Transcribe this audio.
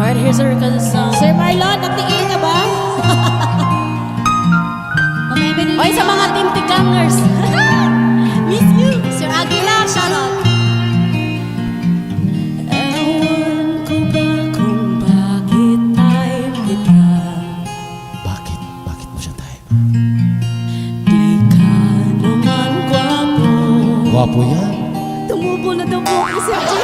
Alright, here's a request song. Sir Marlon, nagtingin ka ba? Oy, sa mga team Tigangers. Miss you. Sir Aguila, shoutout. Ewan ko ba kung bakit type kita? Bakit? Bakit mo siya type? Di ka naman gwapo. Gwapo yan. Tumubo na daw po ako, Sir G.